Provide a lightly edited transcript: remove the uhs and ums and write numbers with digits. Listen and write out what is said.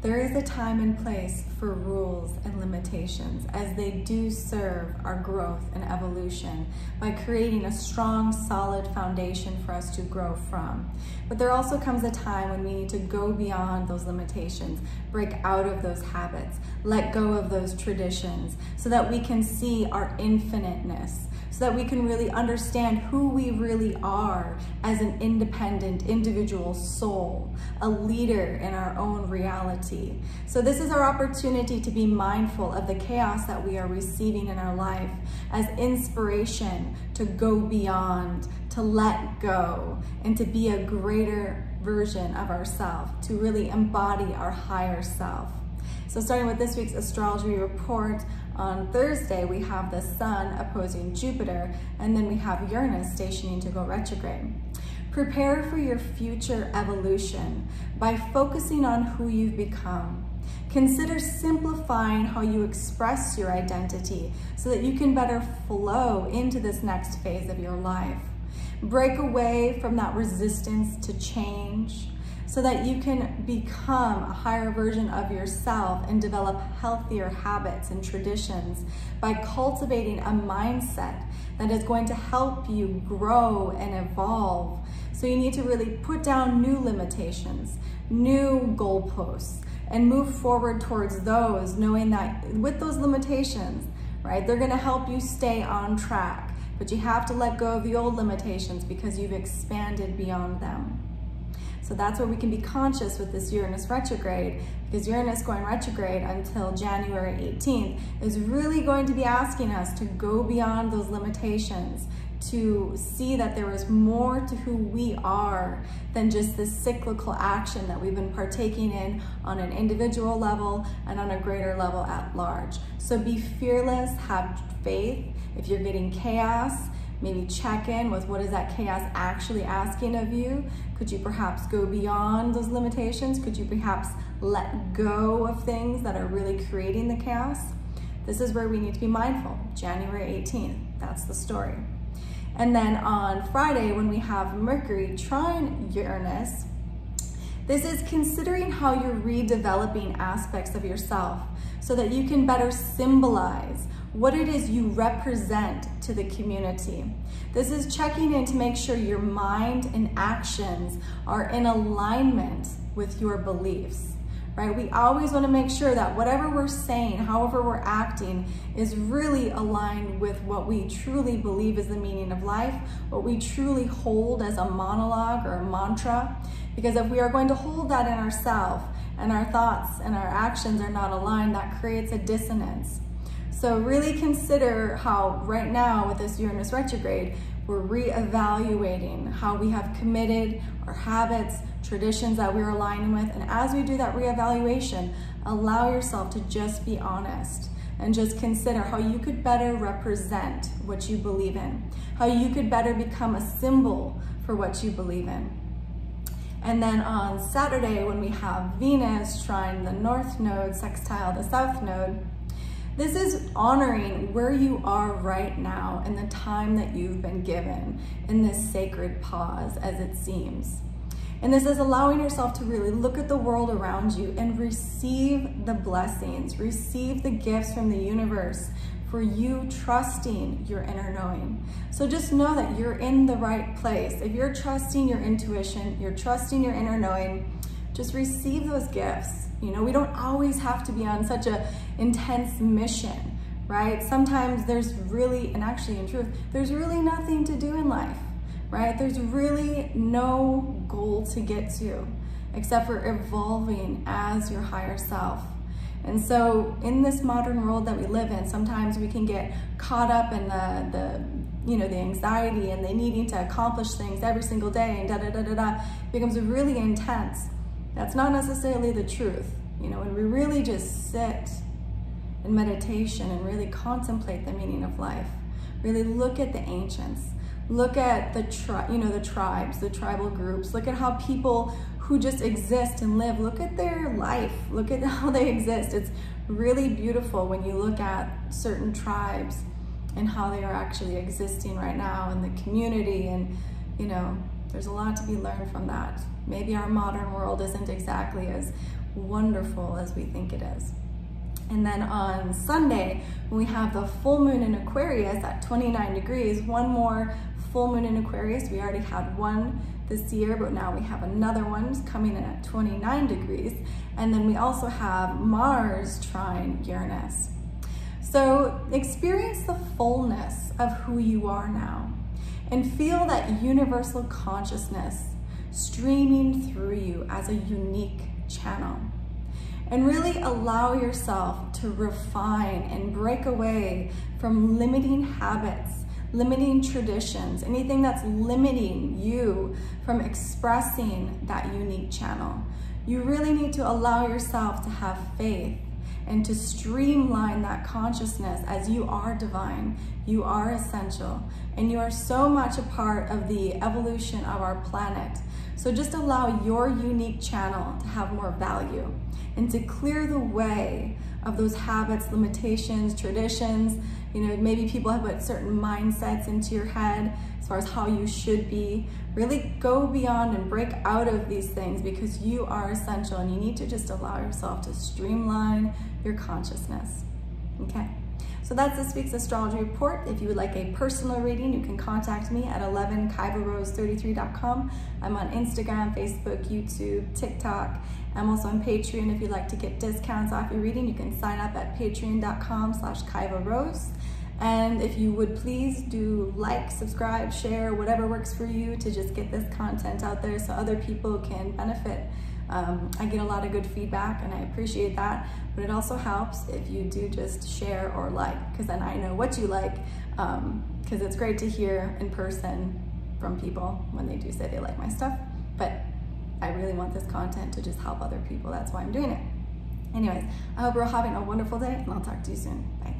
there is a time and place for rules and limitations, as they do serve our growth and evolution by creating a strong, solid foundation for us to grow from. But there also comes a time when we need to go beyond those limitations, break out of those habits, let go of those traditions, so that we can see our infiniteness, so that we can really understand who we really are as an independent, individual soul, a leader in our own reality. So this is our opportunity to be mindful of the chaos that we are receiving in our life as inspiration to go beyond, to let go, and to be a greater version of ourselves, to really embody our higher self. So starting with this week's astrology report, on Thursday, we have the Sun opposing Jupiter, and then we have Uranus stationing to go retrograde. Prepare for your future evolution by focusing on who you've become. Consider simplifying how you express your identity so that you can better flow into this next phase of your life. Break away from that resistance to change, so that you can become a higher version of yourself and develop healthier habits and traditions by cultivating a mindset that is going to help you grow and evolve. So you need to really put down new limitations, new goalposts, and move forward towards those, knowing that with those limitations, right, they're gonna help you stay on track, but you have to let go of the old limitations because you've expanded beyond them. So that's where we can be conscious with this Uranus retrograde, because Uranus going retrograde until January 18th is really going to be asking us to go beyond those limitations, to see that there is more to who we are than just this cyclical action that we've been partaking in on an individual level and on a greater level at large. So be fearless, have faith. If you're getting chaos, maybe check in with what is that chaos actually asking of you. Could you perhaps go beyond those limitations? Could you perhaps let go of things that are really creating the chaos? This is where we need to be mindful. January 18th, that's the story. And then on Friday, when we have Mercury trine Uranus, this is considering how you're redeveloping aspects of yourself so that you can better symbolize what it is you represent to the community. This is checking in to make sure your mind and actions are in alignment with your beliefs, right? We always want to make sure that whatever we're saying, however we're acting, is really aligned with what we truly believe is the meaning of life, what we truly hold as a monologue or a mantra. Because if we are going to hold that in ourselves and our thoughts and our actions are not aligned, that creates a dissonance. So really consider how right now with this Uranus retrograde, we're reevaluating how we have committed, our habits, traditions that we're aligning with. And as we do that reevaluation, allow yourself to just be honest and just consider how you could better represent what you believe in, how you could better become a symbol for what you believe in. And then on Saturday, when we have Venus trine the North Node, sextile the South Node, this is honoring where you are right now and the time that you've been given in this sacred pause, as it seems. And this is allowing yourself to really look at the world around you and receive the blessings, receive the gifts from the universe for you trusting your inner knowing. So just know that you're in the right place. If you're trusting your intuition, you're trusting your inner knowing, just receive those gifts. You know, we don't always have to be on such an intense mission, right? Sometimes there's really, and actually in truth, there's really nothing to do in life, right? There's really no goal to get to except for evolving as your higher self. And so in this modern world that we live in, sometimes we can get caught up in the anxiety and the needing to accomplish things every single day and It becomes really intense. That's not necessarily the truth. You know, when we really just sit in meditation and really contemplate the meaning of life, really look at the ancients, look at the tribes, the tribal groups, look at how people who just exist and live, look at their life, look at how they exist. It's really beautiful when you look at certain tribes and how they are actually existing right now in the community, and there's a lot to be learned from that. Maybe our modern world isn't exactly as wonderful as we think it is. And then on Sunday, when we have the full moon in Aquarius at 29 degrees, one more full moon in Aquarius. We already had one this year, but now we have another one coming in at 29 degrees. And then we also have Mars trine Uranus. So experience the fullness of who you are now and feel that universal consciousness streaming through you as a unique channel. And really allow yourself to refine and break away from limiting habits, limiting traditions, anything that's limiting you from expressing that unique channel. You really need to allow yourself to have faith and to streamline that consciousness as you are divine, you are essential, and you are so much a part of the evolution of our planet. So just allow your unique channel to have more value and to clear the way of those habits, limitations, traditions. You know, maybe people have put certain mindsets into your head as far as how you should be. Really go beyond and break out of these things because you are essential and you need to just allow yourself to streamline your consciousness. Okay? So that's this week's astrology report. If you would like a personal reading, you can contact me at 11kaivarose33.com. I'm on Instagram, Facebook, YouTube, TikTok. I'm also on Patreon. If you'd like to get discounts off your reading, you can sign up at patreon.com/Kaiva Rose. And if you would please do like, subscribe, share, whatever works for you to just get this content out there so other people can benefit. I get a lot of good feedback and I appreciate that, but it also helps if you do just share or like, because then I know what you like, because it's great to hear in person from people when they do say they like my stuff, but I really want this content to just help other people. That's why I'm doing it. Anyways, I hope you're all having a wonderful day and I'll talk to you soon. Bye.